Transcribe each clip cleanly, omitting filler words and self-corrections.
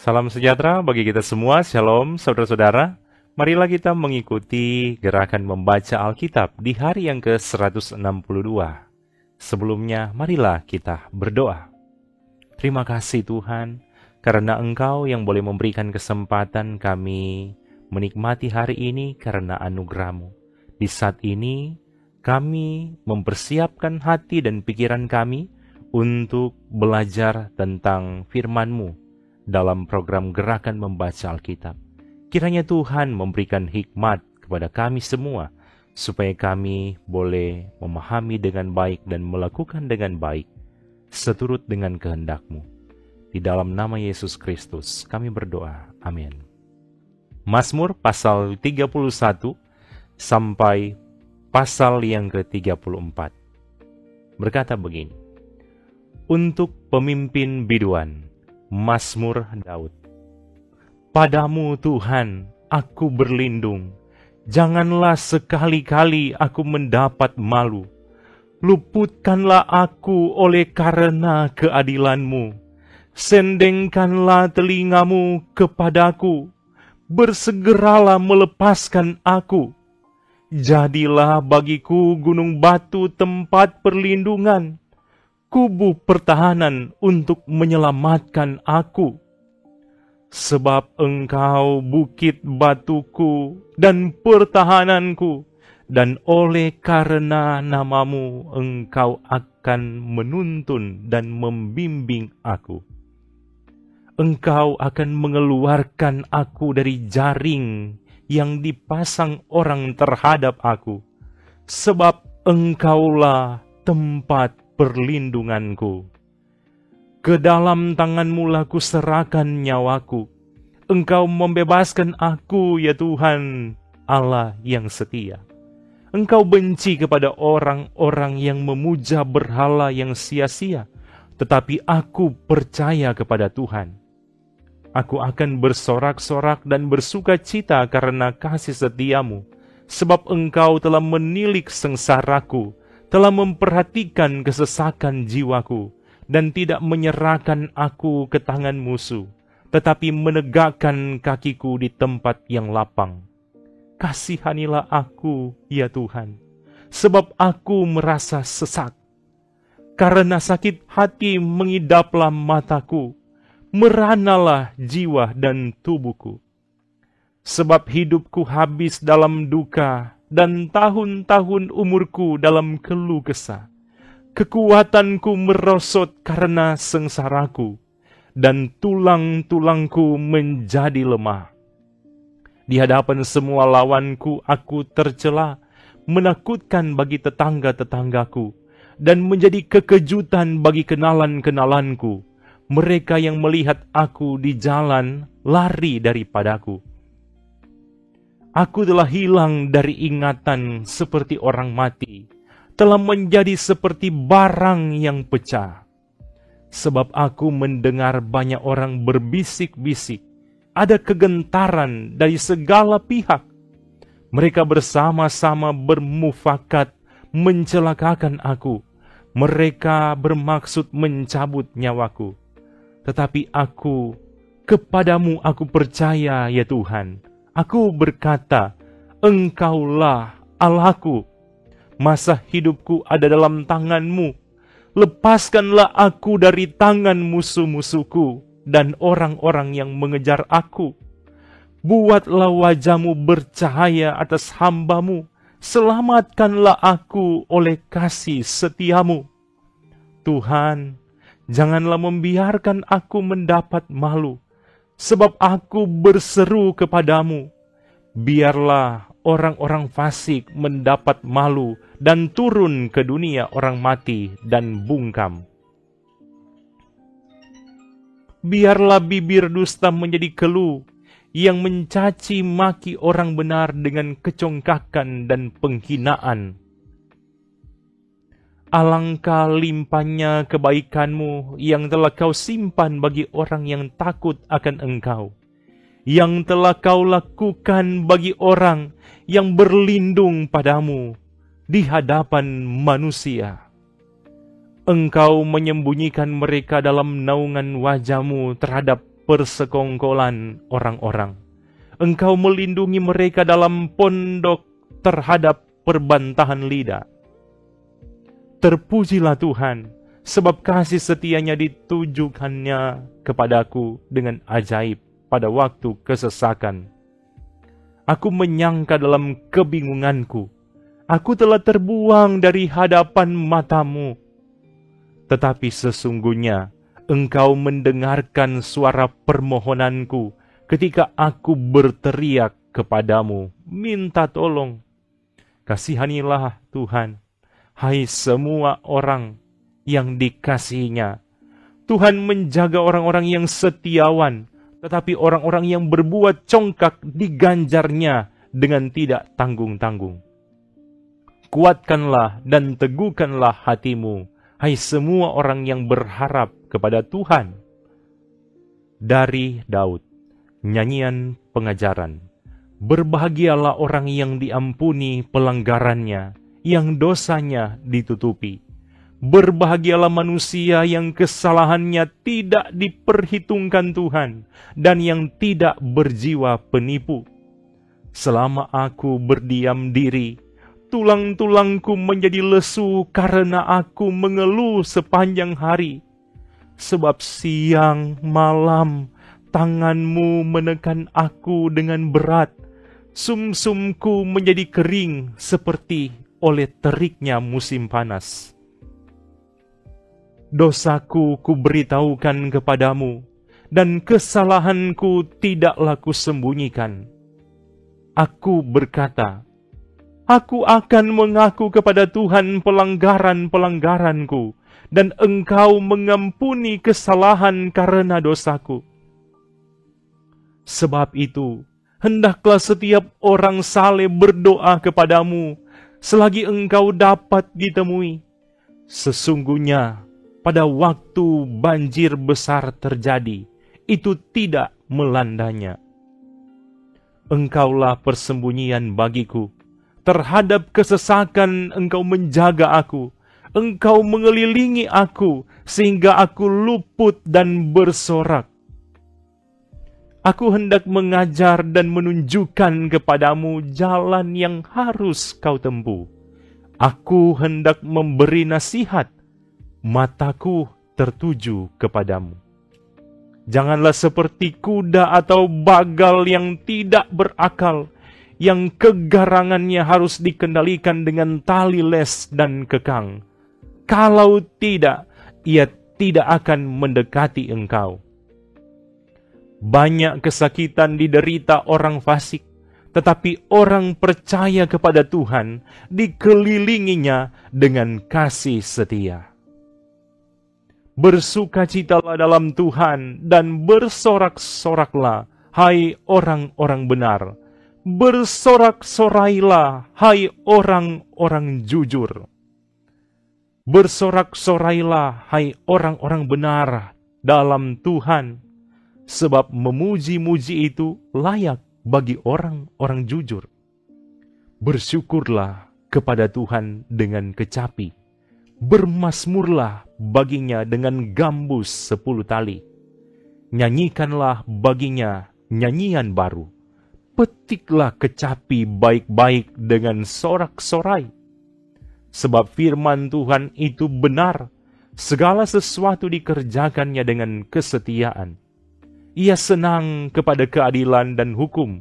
Salam sejahtera bagi kita semua, Shalom saudara-saudara. Marilah kita mengikuti gerakan membaca Alkitab di hari yang ke-162. Sebelumnya, marilah kita berdoa. Terima kasih Tuhan, karena Engkau yang boleh memberikan kesempatan kami menikmati hari ini karena anugerah-Mu. Di saat ini, kami mempersiapkan hati dan pikiran kami untuk belajar tentang firman-Mu dalam program Gerakan Membaca Alkitab. Kiranya Tuhan memberikan hikmat kepada kami semua, supaya kami boleh memahami dengan baik dan melakukan dengan baik, seturut dengan kehendak-Mu. Di dalam nama Yesus Kristus kami berdoa. Amin. Mazmur pasal 31 sampai pasal yang ke-34 berkata begini. Untuk pemimpin biduan, Mazmur Daud. Padamu Tuhan, aku berlindung. Janganlah sekali-kali aku mendapat malu. Luputkanlah aku oleh karena keadilan-Mu. Sendengkanlah telingamu kepadaku. Bersegeralah melepaskan aku. Jadilah bagiku gunung batu tempat perlindungan, kubu pertahanan untuk menyelamatkan aku. Sebab Engkau bukit batuku dan pertahananku, dan oleh karena nama-Mu Engkau akan menuntun dan membimbing aku. Engkau akan mengeluarkan aku dari jaring yang dipasang orang terhadap aku, sebab Engkaulah tempat perlindunganku. Ke dalam tangan-Mu lah kuserahkan nyawaku. Engkau membebaskan aku, ya Tuhan, Allah yang setia. Engkau benci kepada orang-orang yang memuja berhala yang sia-sia, tetapi aku percaya kepada Tuhan. Aku akan bersorak-sorak dan bersuka cita karena kasih setia-Mu, sebab Engkau telah menilik sengsaraku, telah memperhatikan kesesakan jiwaku, dan tidak menyerahkan aku ke tangan musuh, tetapi menegakkan kakiku di tempat yang lapang. Kasihanilah aku, ya Tuhan, sebab aku merasa sesak. Karena sakit hati mengidaplah mataku, meranalah jiwa dan tubuhku. Sebab hidupku habis dalam duka, dan tahun-tahun umurku dalam keluh kesah. Kekuatanku merosot karena sengsaraku, dan tulang-tulangku menjadi lemah. Di hadapan semua lawanku aku tercela, menakutkan bagi tetangga-tetanggaku, dan menjadi kekejutan bagi kenalan-kenalanku. Mereka yang melihat aku di jalan lari daripadaku. Aku telah hilang dari ingatan seperti orang mati, telah menjadi seperti barang yang pecah. Sebab aku mendengar banyak orang berbisik-bisik, ada kegentaran dari segala pihak. Mereka bersama-sama bermufakat mencelakakan aku. Mereka bermaksud mencabut nyawaku. Tetapi aku, kepadamu aku percaya, ya Tuhan. Aku berkata, Engkaulah Allahku. Masa hidupku ada dalam tangan-Mu. Lepaskanlah aku dari tangan musuh-musuhku dan orang-orang yang mengejar aku. Buatlah wajah-Mu bercahaya atas hamba-Mu. Selamatkanlah aku oleh kasih setia-Mu. Tuhan, janganlah membiarkan aku mendapat malu, sebab aku berseru kepadamu. Biarlah orang-orang fasik mendapat malu dan turun ke dunia orang mati dan bungkam. Biarlah bibir dusta menjadi keluh, yang mencaci maki orang benar dengan kecongkakan dan penghinaan. Alangkah limpahnya kebaikan-Mu yang telah Kau simpan bagi orang yang takut akan Engkau, yang telah kau lakukan bagi orang yang berlindung padamu di hadapan manusia. Engkau menyembunyikan mereka dalam naungan wajah-Mu terhadap persekongkolan orang-orang. Engkau melindungi mereka dalam pondok terhadap perbantahan lidah. Terpujilah Tuhan, sebab kasih setia-Nya ditujukannya kepadaku dengan ajaib pada waktu kesesakan. Aku menyangka dalam kebingunganku, aku telah terbuang dari hadapan mata-Mu. Tetapi sesungguhnya Engkau mendengarkan suara permohonanku ketika aku berteriak kepadamu, minta tolong. Kasihanilah Tuhan, hai semua orang yang dikasihi-Nya. Tuhan menjaga orang-orang yang setiawan, tetapi orang-orang yang berbuat congkak diganjarnya dengan tidak tanggung-tanggung. Kuatkanlah dan teguhkanlah hatimu, hai semua orang yang berharap kepada Tuhan. Dari Daud, nyanyian pengajaran. Berbahagialah orang yang diampuni pelanggarannya, yang dosanya ditutupi. Berbahagialah manusia yang kesalahannya tidak diperhitungkan Tuhan, dan yang tidak berjiwa penipu. Selama aku berdiam diri, tulang-tulangku menjadi lesu karena aku mengeluh sepanjang hari. Sebab siang malam tangan-Mu menekan aku dengan berat. Sumsumku menjadi kering seperti oleh teriknya musim panas. Dosaku kuberitahukan kepadamu, dan kesalahanku tidaklah kusembunyikan. Aku berkata, aku akan mengaku kepada Tuhan pelanggaran-pelanggaranku, dan Engkau mengampuni kesalahan karena dosaku. Sebab itu, hendaklah setiap orang saleh berdoa kepadamu, selagi Engkau dapat ditemui. Sesungguhnya, pada waktu banjir besar terjadi, itu tidak melandanya. Engkaulah persembunyian bagiku. Terhadap kesesakan Engkau menjaga aku. Engkau mengelilingi aku, sehingga aku luput dan bersorak. Aku hendak mengajar dan menunjukkan kepadamu jalan yang harus kau tempuh. Aku hendak memberi nasihat, mataku tertuju kepadamu. Janganlah seperti kuda atau bagal yang tidak berakal, yang kegarangannya harus dikendalikan dengan tali les dan kekang. Kalau tidak, ia tidak akan mendekati engkau. Banyak kesakitan diderita orang fasik, tetapi orang percaya kepada Tuhan dikelilinginya dengan kasih setia. Bersukacitalah dalam Tuhan dan bersorak-soraklah, hai orang-orang benar. Bersorak-sorailah, hai orang-orang jujur. Bersorak-sorailah, hai orang-orang benar dalam Tuhan, sebab memuji-muji itu layak bagi orang-orang jujur. Bersyukurlah kepada Tuhan dengan kecapi. Bermasmurlah baginya dengan gambus 10 tali. Nyanyikanlah baginya nyanyian baru. Petiklah kecapi baik-baik dengan sorak-sorai. Sebab firman Tuhan itu benar, segala sesuatu dikerjakannya dengan kesetiaan. Ia senang kepada keadilan dan hukum.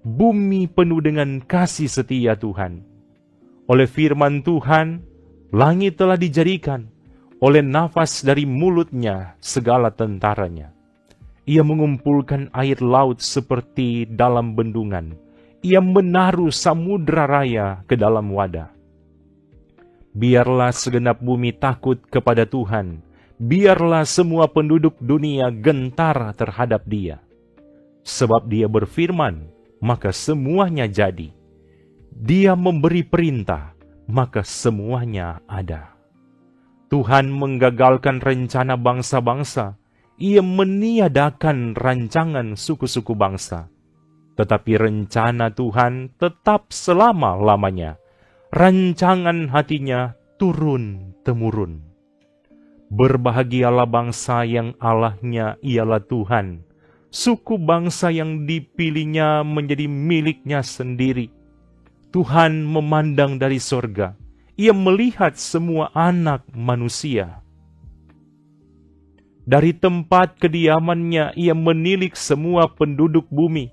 Bumi penuh dengan kasih setia Tuhan. Oleh firman Tuhan, langit telah dijadikan, oleh nafas dari mulutnya segala tentaranya. Ia mengumpulkan air laut seperti dalam bendungan. Ia menaruh samudra raya ke dalam wadah. Biarlah segenap bumi takut kepada Tuhan. Biarlah semua penduduk dunia gentar terhadap Dia. Sebab Dia berfirman, maka semuanya jadi. Dia memberi perintah, maka semuanya ada. Tuhan menggagalkan rencana bangsa-bangsa. ia meniadakan rancangan suku-suku bangsa. Tetapi rencana Tuhan tetap selama-lamanya. Rancangan hatinya turun-temurun. Berbahagialah bangsa yang Allahnya ialah Tuhan, suku bangsa yang dipilihnya menjadi miliknya sendiri. Tuhan memandang dari sorga, ia melihat semua anak manusia. Dari tempat kediamannya ia menilik semua penduduk bumi.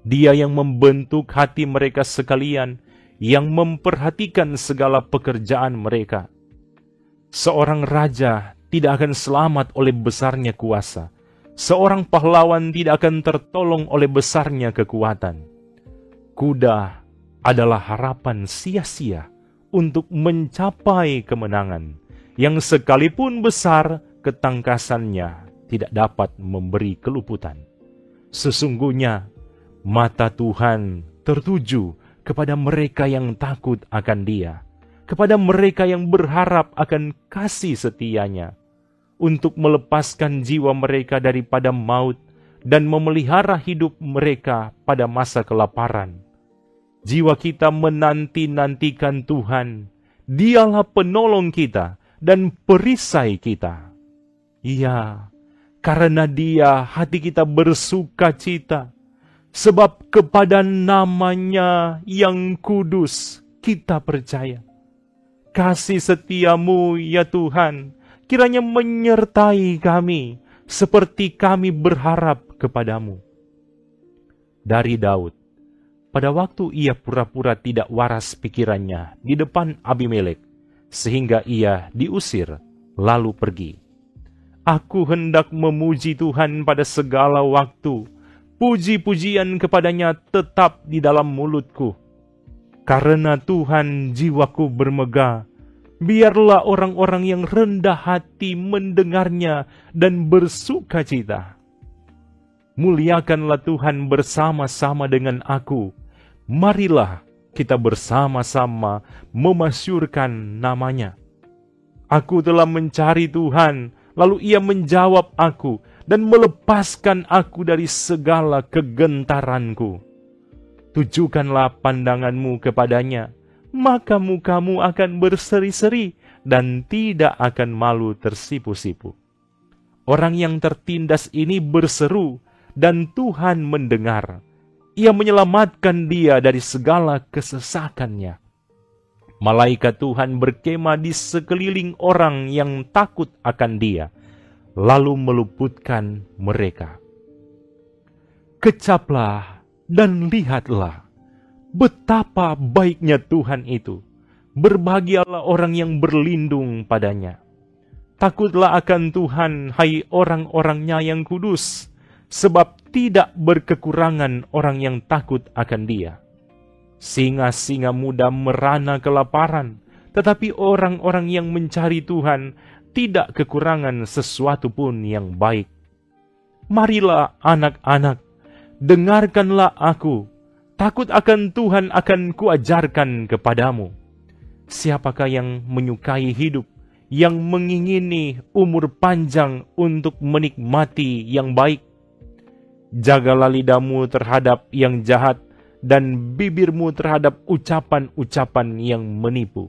Dia yang membentuk hati mereka sekalian, yang memperhatikan segala pekerjaan mereka. Seorang raja tidak akan selamat oleh besarnya kuasa. Seorang pahlawan tidak akan tertolong oleh besarnya kekuatan. Kuda adalah harapan sia-sia untuk mencapai kemenangan, yang sekalipun besar ketangkasannya tidak dapat memberi keluputan. Sesungguhnya mata Tuhan tertuju kepada mereka yang takut akan Dia, kepada mereka yang berharap akan kasih setianya, untuk melepaskan jiwa mereka daripada maut dan memelihara hidup mereka pada masa kelaparan. Jiwa kita menanti-nantikan Tuhan. Dialah penolong kita dan perisai kita. Ya, karena Dia hati kita bersuka cita, sebab kepada nama-Nya yang kudus kita percaya. Kasih setiamu ya Tuhan, kiranya menyertai kami, seperti kami berharap kepadamu. Dari Daud, pada waktu ia pura-pura tidak waras pikirannya di depan Abimelek, sehingga ia diusir, lalu pergi. Aku hendak memuji Tuhan pada segala waktu, puji-pujian kepadanya tetap di dalam mulutku. Karena Tuhan jiwaku bermegah, biarlah orang-orang yang rendah hati mendengarnya dan bersuka cita. Muliakanlah Tuhan bersama-sama dengan aku. Marilah kita bersama-sama memasyurkan nama-Nya. Aku telah mencari Tuhan, lalu Ia menjawab aku dan melepaskan aku dari segala kegentaranku. Tujukanlah pandanganmu kepadanya, maka mukamu akan berseri-seri dan tidak akan malu tersipu-sipu. Orang yang tertindas ini berseru, dan Tuhan mendengar. Ia menyelamatkan dia dari segala kesesakannya. Malaikat Tuhan berkemah di sekeliling orang yang takut akan Dia, lalu meluputkan mereka. Kecaplah dan lihatlah betapa baiknya Tuhan itu. Berbahagialah orang yang berlindung padanya. Takutlah akan Tuhan, hai orang-orangnya yang kudus, sebab tidak berkekurangan orang yang takut akan Dia. Singa-singa muda merana kelaparan, tetapi orang-orang yang mencari Tuhan tidak kekurangan sesuatu pun yang baik. Marilah anak-anak, dengarkanlah aku, takut akan Tuhan akan kuajarkan kepadamu. Siapakah yang menyukai hidup, yang mengingini umur panjang untuk menikmati yang baik? Jagalah lidahmu terhadap yang jahat, dan bibirmu terhadap ucapan-ucapan yang menipu.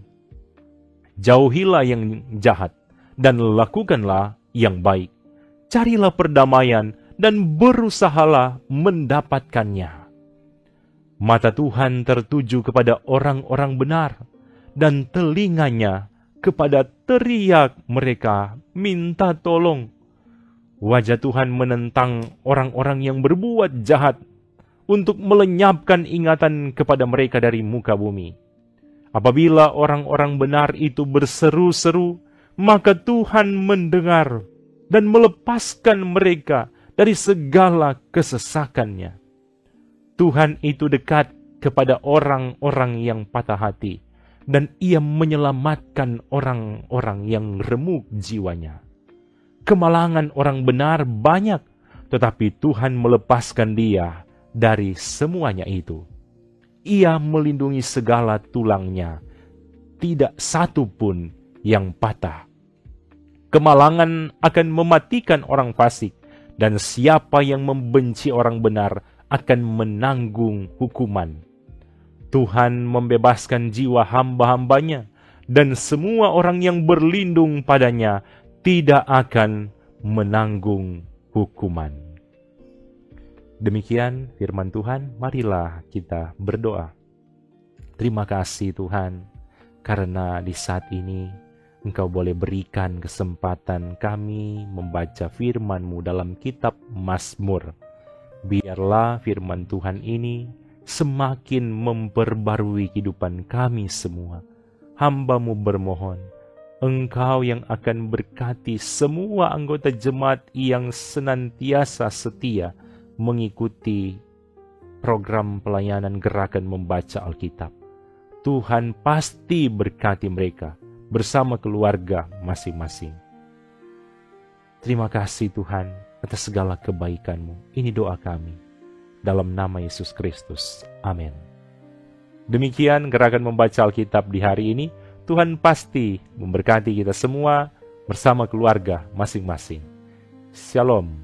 Jauhilah yang jahat, dan lakukanlah yang baik. Carilah perdamaian, dan berusahalah mendapatkannya. Mata Tuhan tertuju kepada orang-orang benar, dan telinganya kepada teriak mereka minta tolong. Wajah Tuhan menentang orang-orang yang berbuat jahat, untuk melenyapkan ingatan kepada mereka dari muka bumi. Apabila orang-orang benar itu berseru-seru, maka Tuhan mendengar dan melepaskan mereka dari segala kesesakannya. Tuhan itu dekat kepada orang-orang yang patah hati, dan Ia menyelamatkan orang-orang yang remuk jiwanya. Kemalangan orang benar banyak, tetapi Tuhan melepaskan dia dari semuanya itu. Ia melindungi segala tulangnya, tidak satu pun yang patah. Kemalangan akan mematikan orang fasik, dan siapa yang membenci orang benar akan menanggung hukuman. Tuhan membebaskan jiwa hamba-hambanya, dan semua orang yang berlindung padanya tidak akan menanggung hukuman. Demikian firman Tuhan, marilah kita berdoa. Terima kasih Tuhan, karena di saat ini Engkau boleh berikan kesempatan kami membaca firman-Mu dalam kitab Mazmur. Biarlah firman Tuhan ini semakin memperbarui kehidupan kami semua. Hamba-Mu bermohon, Engkau yang akan berkati semua anggota jemaat yang senantiasa setia mengikuti program pelayanan gerakan membaca Alkitab. Tuhan pasti berkati mereka bersama keluarga masing-masing. Terima kasih Tuhan atas segala kebaikan-Mu. Ini doa kami. Dalam nama Yesus Kristus. Amin. Demikian gerakan membaca Alkitab di hari ini. Tuhan pasti memberkati kita semua bersama keluarga masing-masing. Shalom.